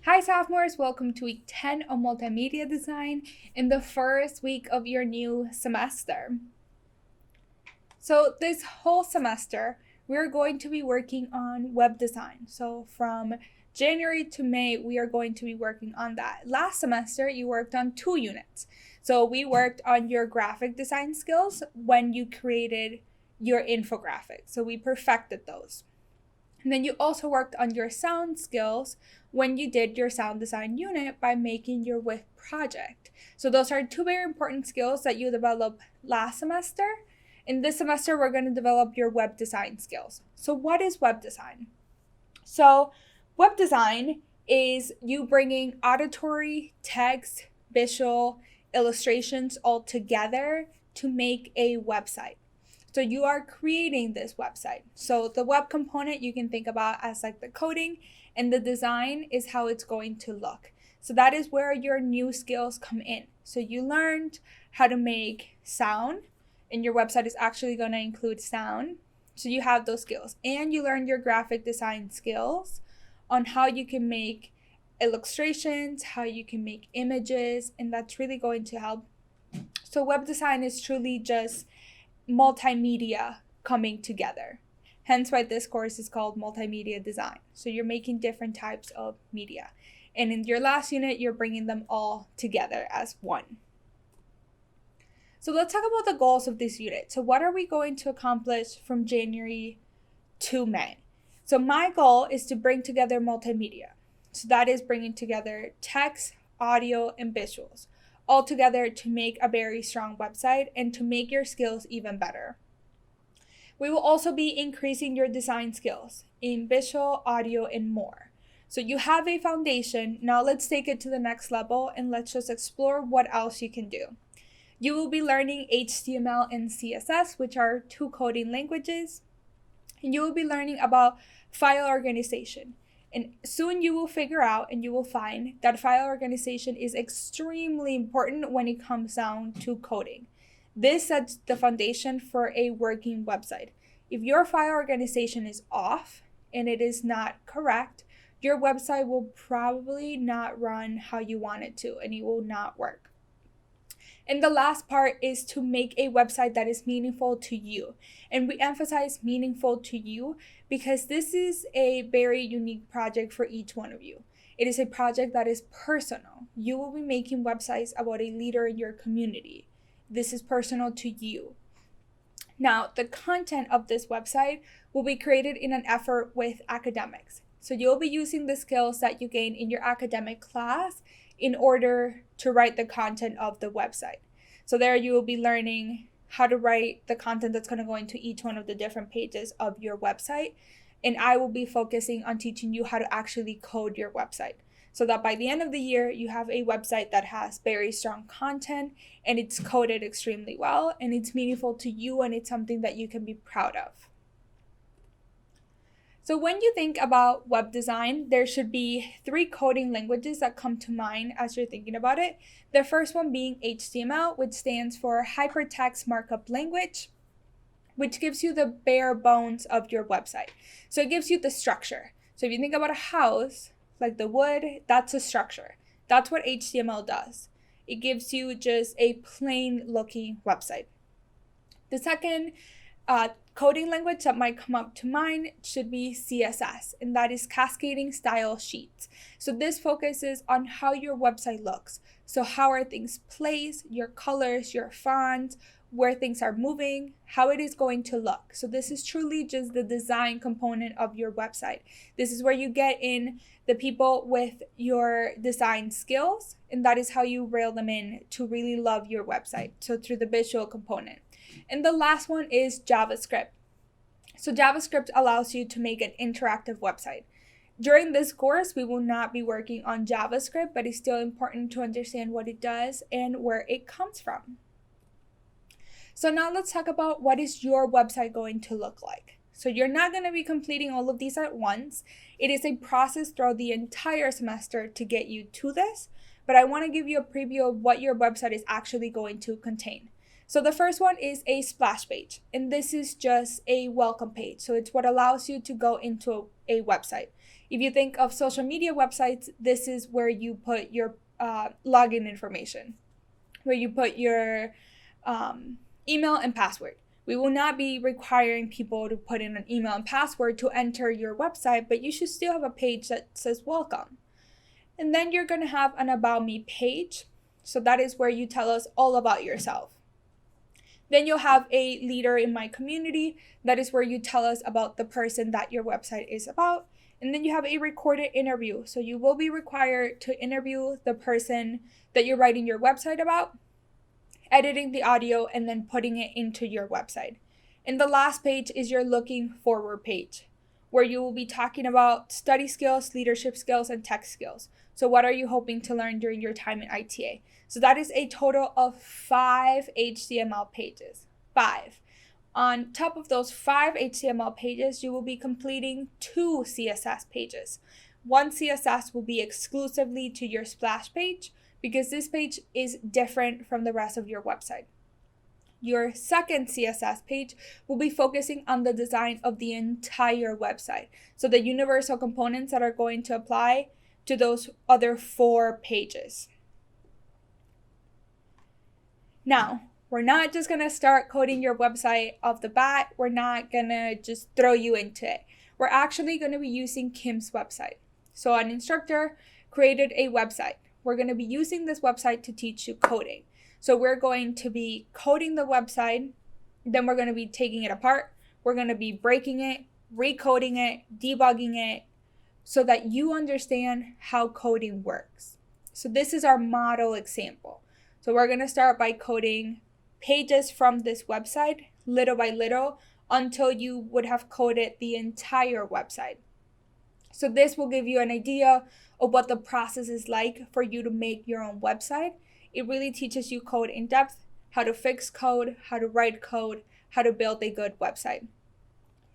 Hi sophomores, welcome to week 10 of Multimedia Design in the first week of your new semester. So this whole semester, we're going to be working on web design. So from January to May, we are going to be working on that. Last semester, you worked on 2 units. So we worked on your graphic design skills when you created your infographic. So we perfected those. And then you also worked on your sound skills when you did your sound design unit by making your WIF project. So those are 2 very important skills that you developed last semester. In this semester, we're going to develop your web design skills. So what is web design? So web design is you bringing auditory, text, visual, illustrations all together to make a website. So you are creating this website. So the web component you can think about as like the coding, and the design is how it's going to look. So that is where your new skills come in. So you learned how to make sound, and your website is actually going to include sound. So you have those skills. And you learn your graphic design skills on how you can make illustrations, how you can make images, and that's really going to help. So web design is truly just multimedia coming together. Hence why this course is called Multimedia Design. So you're making different types of media. And in your last unit, you're bringing them all together as one. So let's talk about the goals of this unit. So what are we going to accomplish from January to May? So my goal is to bring together multimedia. So that is bringing together text, audio, and visuals all together to make a very strong website and to make your skills even better. We will also be increasing your design skills in visual, audio, and more. So you have a foundation. Now let's take it to the next level and let's just explore what else you can do. You will be learning HTML and CSS, which are 2 coding languages. And you will be learning about file organization. And soon you will figure out and you will find that file organization is extremely important when it comes down to coding. This sets the foundation for a working website. If your file organization is off and it is not correct, your website will probably not run how you want it to and it will not work. And the last part is to make a website that is meaningful to you. And we emphasize meaningful to you because this is a very unique project for each one of you. It is a project that is personal. You will be making websites about a leader in your community. This is personal to you. Now, the content of this website will be created in an effort with academics. So you'll be using the skills that you gain in your academic class in order to write the content of the website. So there you will be learning how to write the content that's going to go into each one of the different pages of your website. And I will be focusing on teaching you how to actually code your website so that by the end of the year, you have a website that has very strong content and it's coded extremely well and it's meaningful to you and it's something that you can be proud of. So when you think about web design, there should be 3 coding languages that come to mind as you're thinking about it. The first one being HTML, which stands for Hypertext Markup Language, which gives you the bare bones of your website. So it gives you the structure. So if you think about a house, like the wood, that's a structure. That's what HTML does. It gives you just a plain looking website. The second coding language that might come up to mind should be CSS, and that is Cascading Style Sheets. So this focuses on how your website looks. So how are things placed, your colors, your fonts, where things are moving, how it is going to look. So this is truly just the design component of your website. This is where you get in the people with your design skills, and that is how you reel them in to really love your website. So through the visual component. And the last one is JavaScript. So JavaScript allows you to make an interactive website. During this course, we will not be working on JavaScript, but it's still important to understand what it does and where it comes from. So now let's talk about what is your website going to look like. So you're not going to be completing all of these at once. It is a process throughout the entire semester to get you to this, but I want to give you a preview of what your website is actually going to contain. So the first one is a splash page, and this is just a welcome page. So it's what allows you to go into a website. If you think of social media websites, this is where you put your login information, where you put your email and password. We will not be requiring people to put in an email and password to enter your website, but you should still have a page that says welcome. And then you're going to have an About Me page. So that is where you tell us all about yourself. Then you'll have a Leader in My Community. That is where you tell us about the person that your website is about. And then you have a recorded interview. So you will be required to interview the person that you're writing your website about, editing the audio, and then putting it into your website. And the last page is your Looking Forward page, where you will be talking about study skills, leadership skills, and tech skills. So what are you hoping to learn during your time in ITA? So that is a total of 5 HTML pages. 5. On top of those 5 HTML pages, you will be completing 2 CSS pages. One CSS will be exclusively to your splash page, because this page is different from the rest of your website. Your second CSS page will be focusing on the design of the entire website. So the universal components that are going to apply to those other 4 pages. Now, we're not just going to start coding your website off the bat. We're not going to just throw you into it. We're actually going to be using Kim's website. So an instructor created a website. We're going to be using this website to teach you coding. So we're going to be coding the website, then we're going to be taking it apart. We're going to be breaking it, recoding it, debugging it, so that you understand how coding works. So this is our model example. So we're going to start by coding pages from this website, little by little, until you would have coded the entire website. So this will give you an idea of what the process is like for you to make your own website. It really teaches you code in depth, how to fix code, how to write code, how to build a good website.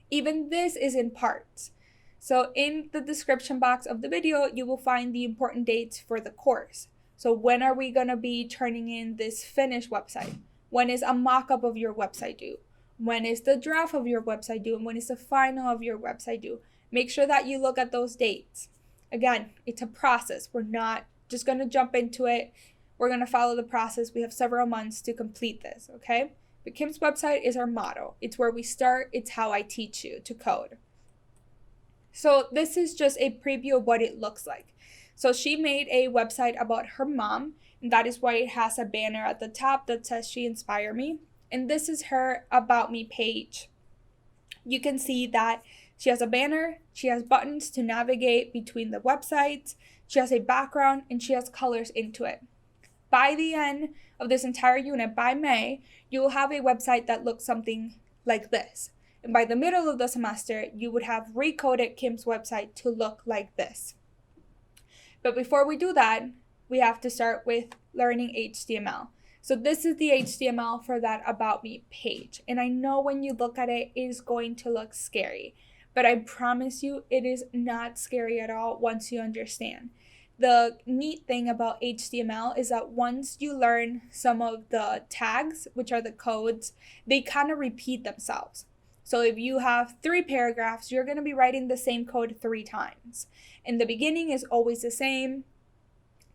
Even this is in parts. So in the description box of the video, you will find the important dates for the course. So when are we going to be turning in this finished website? When is a mock-up of your website due? When is the draft of your website due? And when is the final of your website due? Make sure that you look at those dates. Again, it's a process. We're not just going to jump into it. We're going to follow the process. We have several months to complete this, okay? But Kim's website is our model. It's where we start. It's how I teach you to code. So this is just a preview of what it looks like. So she made a website about her mom, and that is why it has a banner at the top that says she inspired me. And this is her About Me page. You can see that she has a banner, she has buttons to navigate between the websites, she has a background, and she has colors into it. By the end of this entire unit, by May, you will have a website that looks something like this. And by the middle of the semester, you would have recoded Kim's website to look like this. But before we do that, we have to start with learning HTML. So this is the HTML for that About Me page. And I know when you look at it, it is going to look scary. But I promise you, it is not scary at all once you understand. The neat thing about HTML is that once you learn some of the tags, which are the codes, they kind of repeat themselves. So if you have 3 paragraphs, you're going to be writing the same code 3 times. And the beginning is always the same.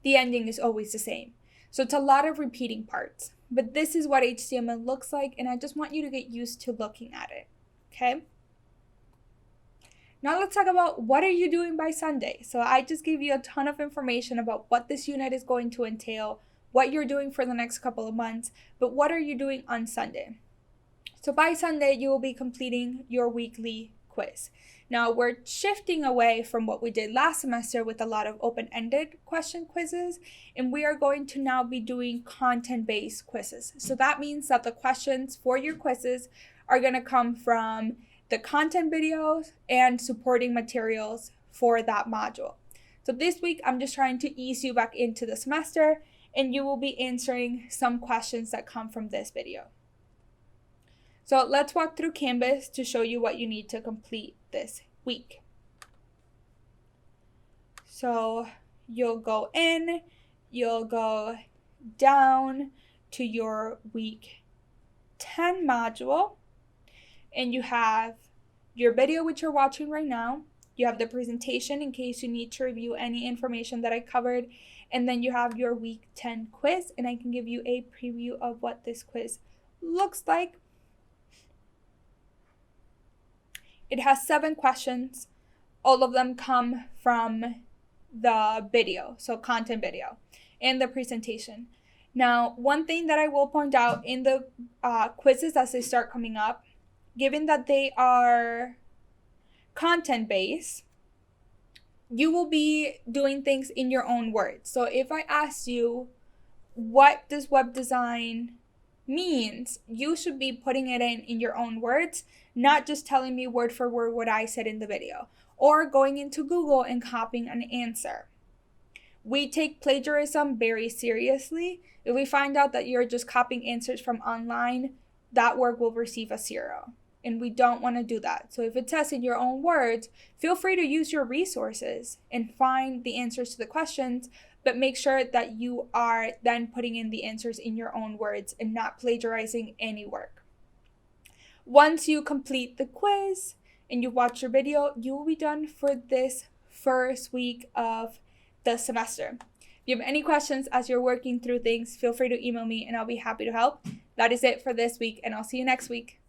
The ending is always the same. So it's a lot of repeating parts. But this is what HTML looks like, and I just want you to get used to looking at it. Okay? Now let's talk about what are you doing by Sunday. So I just gave you a ton of information about what this unit is going to entail, what you're doing for the next couple of months, but what are you doing on Sunday? So by Sunday, you will be completing your weekly quiz. Now we're shifting away from what we did last semester with a lot of open-ended question quizzes, and we are going to now be doing content-based quizzes. So that means that the questions for your quizzes are going to come from the content videos and supporting materials for that module. So this week, I'm just trying to ease you back into the semester, and you will be answering some questions that come from this video. So let's walk through Canvas to show you what you need to complete this week. So you'll go in, you'll go down to your week 10 module, and you have your video, which you're watching right now. You have the presentation in case you need to review any information that I covered. And then you have your week 10 quiz, and I can give you a preview of what this quiz looks like. It has 7 questions. All of them come from the video, so content video, and the presentation. Now, one thing that I will point out in the quizzes as they start coming up, given that they are content-based, you will be doing things in your own words. So if I ask you, what does web design means, you should be putting it in your own words, not just telling me word for word what I said in the video, or going into Google and copying an answer. We take plagiarism very seriously. If we find out that you're just copying answers from online, that work will receive a 0. And we don't want to do that. So if it says in your own words, feel free to use your resources and find the answers to the questions, but make sure that you are then putting in the answers in your own words and not plagiarizing any work. Once you complete the quiz and you watch your video, you will be done for this first week of the semester. If you have any questions as you're working through things, feel free to email me and I'll be happy to help. That is it for this week, and I'll see you next week.